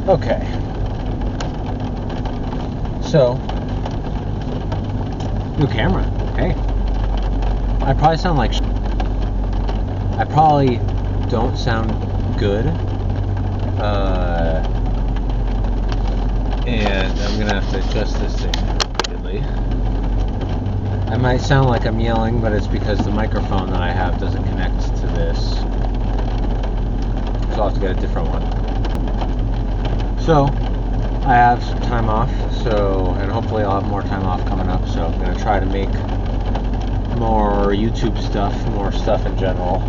Okay. So, new camera. Hey. I probably sound like I probably don't sound good. And I'm gonna have to adjust this thing repeatedly. I might sound like I'm yelling, but it's because the microphone that I have doesn't connect to this. So I'll have to get a different one. So, I have some time off, and hopefully I'll have more time off coming up, so I'm going to try to make more YouTube stuff, more stuff in general.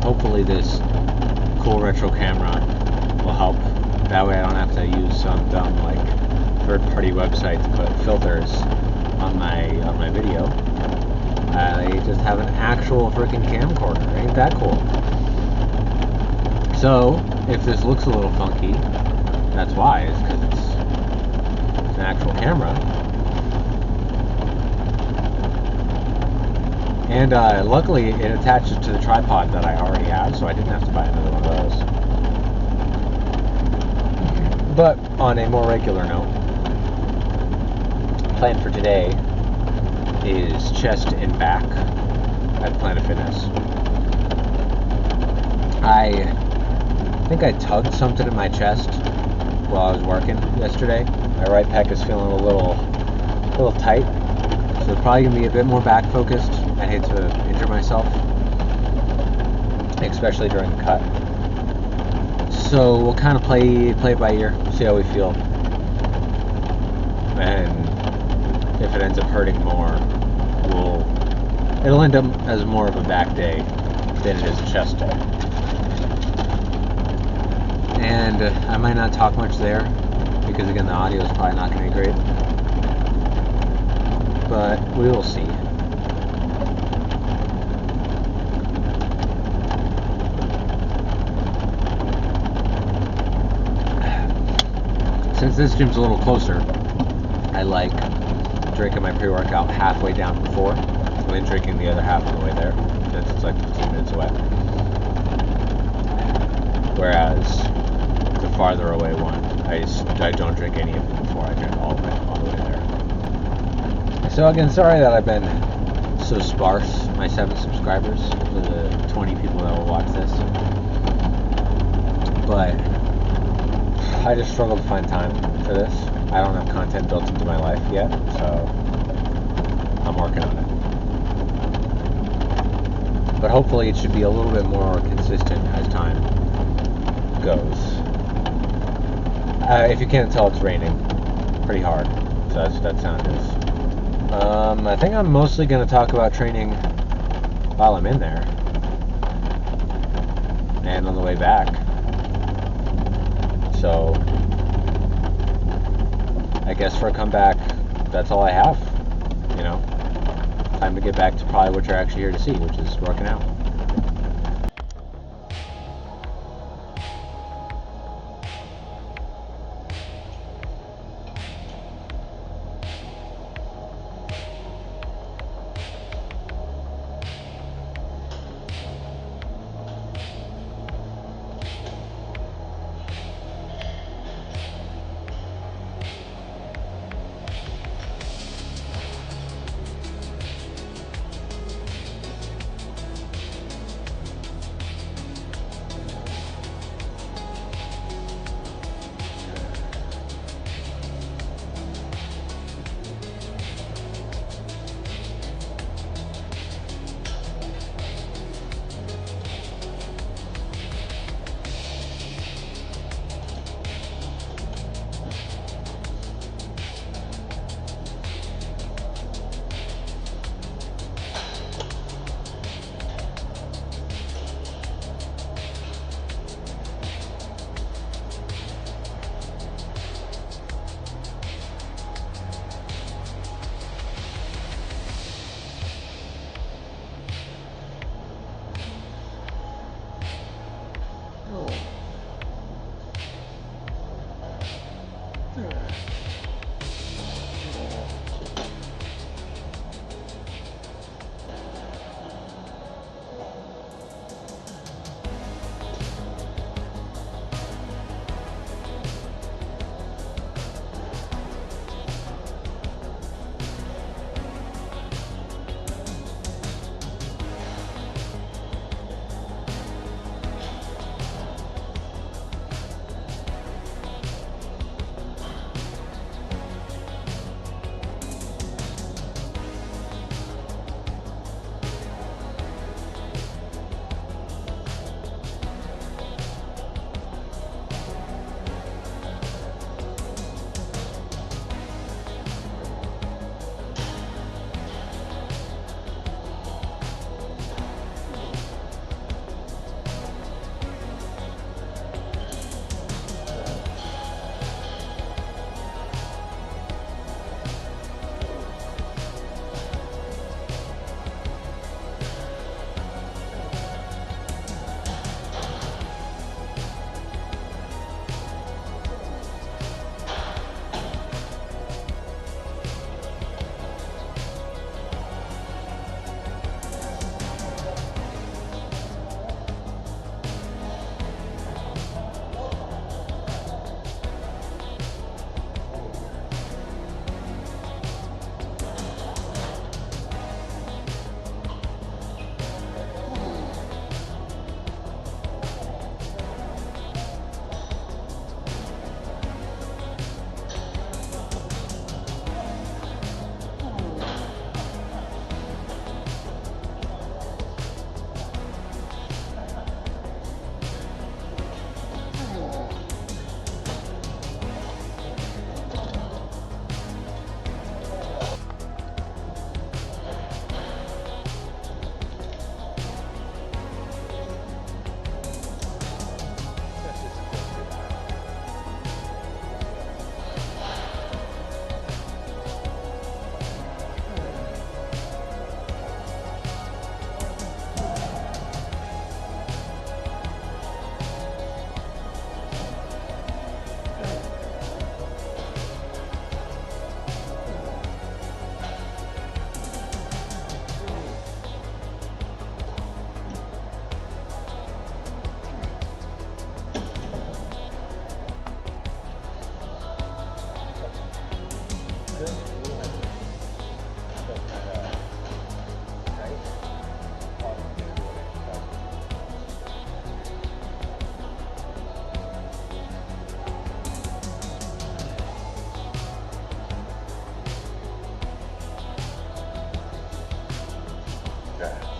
Hopefully this cool retro camera will help. That way I don't have to use some dumb, third-party website to put filters on my video. I just have an actual freaking camcorder. Ain't that cool? So, if this looks a little funky, that's why. It's because it's an actual camera. And luckily, it attaches to the tripod that I already have, so I didn't have to buy another one of those. But on a more regular note, plan for today is chest and back at Planet Fitness. I think I tugged something in my chest while I was working yesterday. My right pec is feeling a little tight, so it's probably gonna be a bit more back focused. I hate to injure myself, especially during the cut. So we'll kind of play by ear, see how we feel, and if it ends up hurting more, it'll end up as more of a back day than it is a chest day. And I might not talk much there, because again, the audio is probably not going to be great. But we will see. Since this gym's a little closer, I like drinking my pre-workout halfway down before, and then drinking the other half on the way there, since it's like 15 minutes away. Whereas the farther away one, I don't drink any of it before. I drink all the way there. So again, sorry that I've been so sparse. My 7 subscribers for the 20 people that will watch this, but I just struggle to find time for this. I don't have content built into my life yet, so I'm working on it. But hopefully it should be a little bit more consistent as time goes. If you can't tell, it's raining pretty hard, so that sound is. I think I'm mostly going to talk about training while I'm in there and on the way back. So I guess for a comeback, that's all I have. Time to get back to probably what you're actually here to see, which is working out. Okay.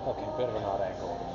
Okay, bit of an odd angle.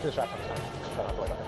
the straps on this time. So I don't have to worry about it.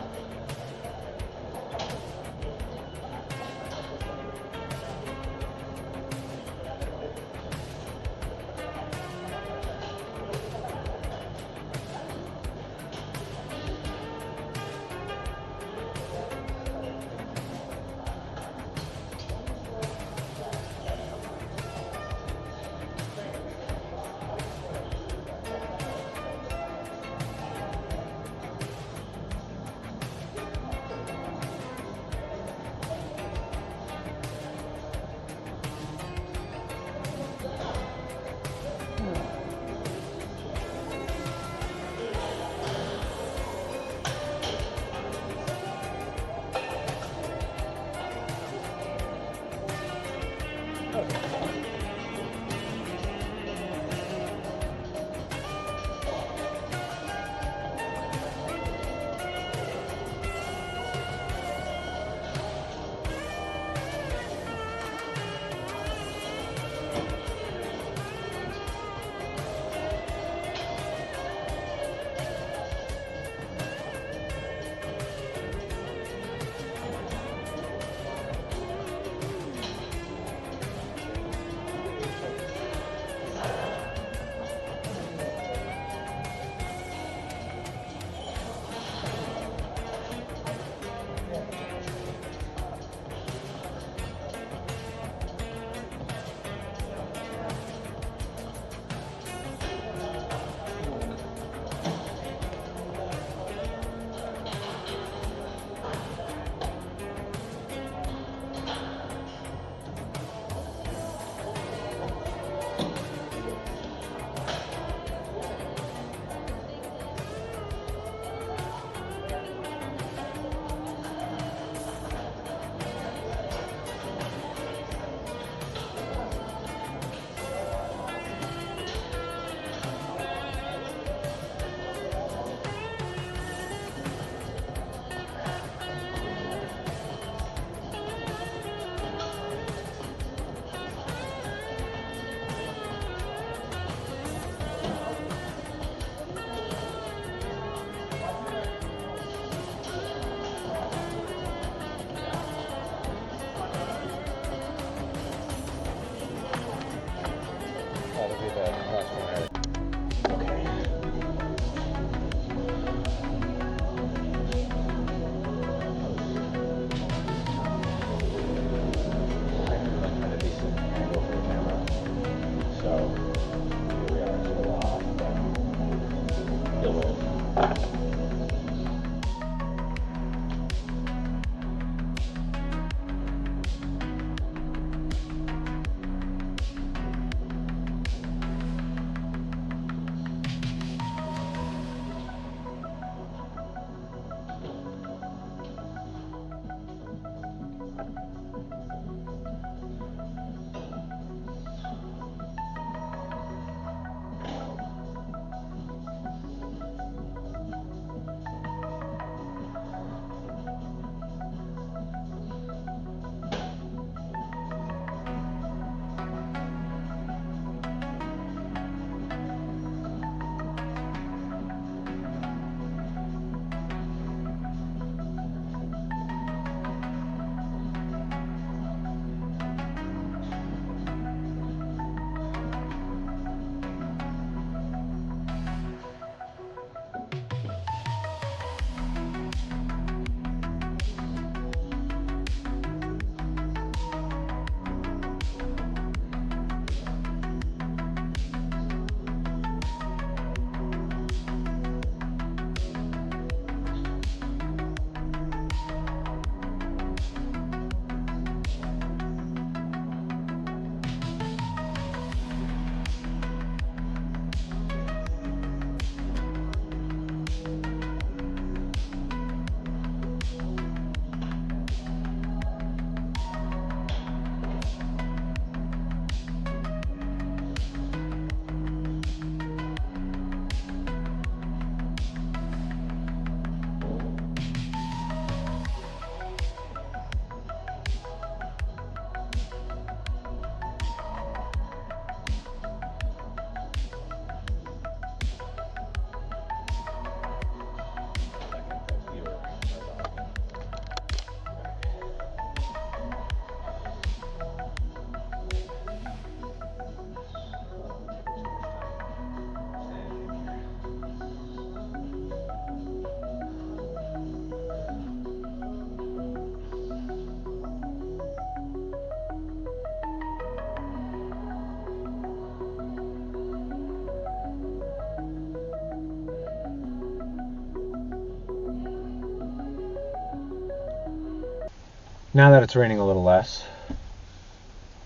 Now that it's raining a little less,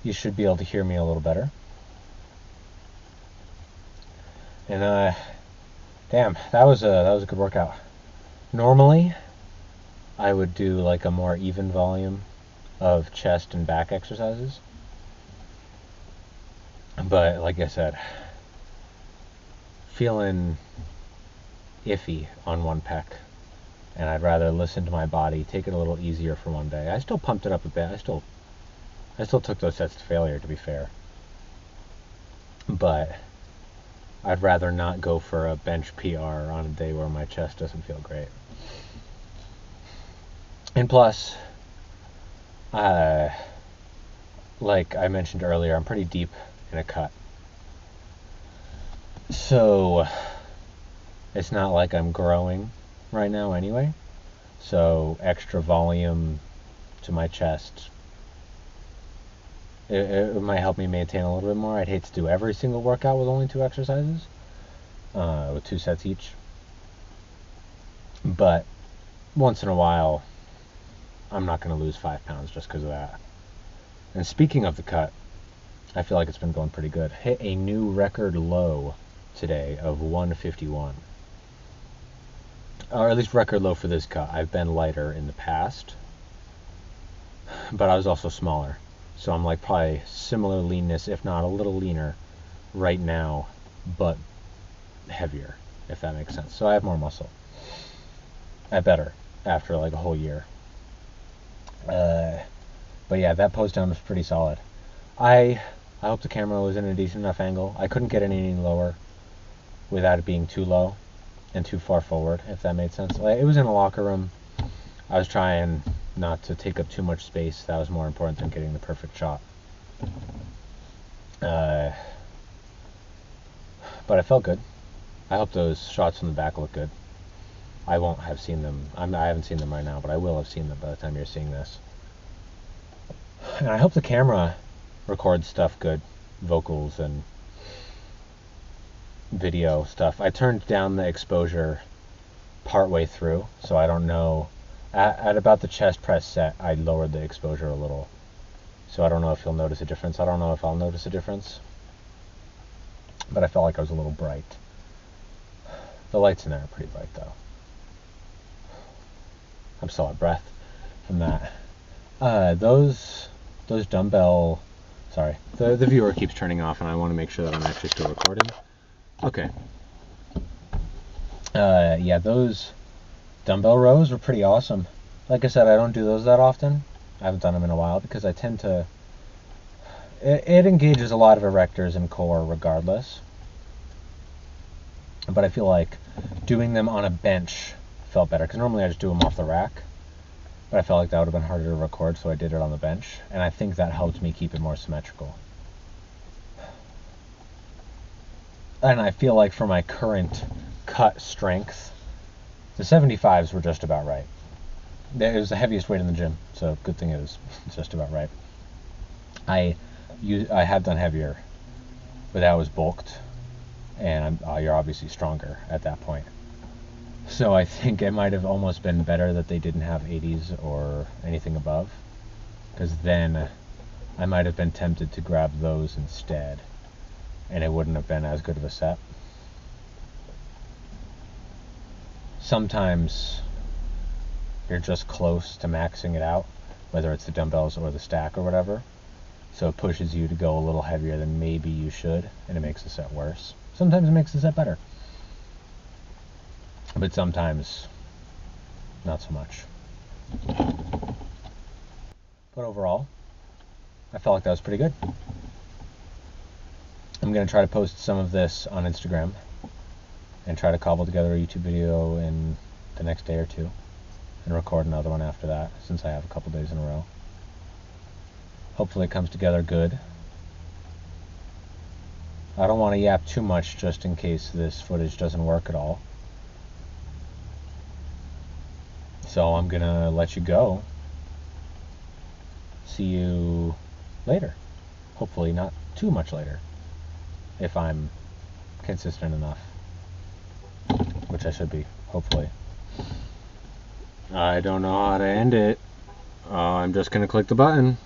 you should be able to hear me a little better. And damn, that was a good workout. Normally, I would do like a more even volume of chest and back exercises. But like I said, feeling iffy on one pec, and I'd rather listen to my body, take it a little easier for one day. I still pumped it up a bit. I still took those sets to failure, to be fair. But I'd rather not go for a bench PR on a day where my chest doesn't feel great. And plus, like I mentioned earlier, I'm pretty deep in a cut. So it's not like I'm growing right now anyway. So extra volume to my chest, it might help me maintain a little bit more. I'd hate to do every single workout with only 2 exercises, with 2 sets each. But once in a while, I'm not going to lose 5 pounds just because of that. And speaking of the cut, I feel like it's been going pretty good. Hit a new record low today of 151. Or at least record low for this cut. I've been lighter in the past, but I was also smaller. So I'm like probably similar leanness, if not a little leaner right now, but heavier, if that makes sense. So I have more muscle. Better after like a whole year. But yeah, that pose down was pretty solid. I hope the camera was in a decent enough angle. I couldn't get it any lower without it being too low and too far forward, if that made sense. Like, it was in a locker room. I was trying not to take up too much space. That was more important than getting the perfect shot. But I felt good. I hope those shots from the back look good. I won't have seen them. I haven't seen them right now, but I will have seen them by the time you're seeing this. And I hope the camera records stuff good, vocals and video stuff. I turned down the exposure partway through, so I don't know. At about the chest press set, I lowered the exposure a little. So I don't know if you'll notice a difference. I don't know if I'll notice a difference. But I felt like I was a little bright. The lights in there are pretty bright, though. I'm still out of breath from that. Those dumbbell... Sorry, the viewer keeps turning off, and I want to make sure that I'm actually still recording. Okay. Yeah, those dumbbell rows were pretty awesome. Like I said, I don't do those that often. I haven't done them in a while because I tend to... It engages a lot of erectors and core regardless. But I feel like doing them on a bench felt better, because normally I just do them off the rack. But I felt like that would have been harder to record, so I did it on the bench. And I think that helped me keep it more symmetrical. And I feel like for my current cut strength, the 75s were just about right. It was the heaviest weight in the gym, so good thing it was just about right. I have done heavier, but that was bulked, and you're obviously stronger at that point. So I think it might have almost been better that they didn't have 80s or anything above, because then I might have been tempted to grab those instead, and it wouldn't have been as good of a set. Sometimes you're just close to maxing it out, whether it's the dumbbells or the stack or whatever, so it pushes you to go a little heavier than maybe you should, and it makes the set worse. Sometimes it makes the set better, but sometimes not so much. But overall, I felt like that was pretty good. I'm going to try to post some of this on Instagram and try to cobble together a YouTube video in the next day or two and record another one after that, since I have a couple days in a row. Hopefully it comes together good. I don't want to yap too much just in case this footage doesn't work at all. So I'm gonna let you go. See you later. Hopefully not too much later, if I'm consistent enough, which I should be, hopefully. I don't know how to end it. I'm just going to click the button.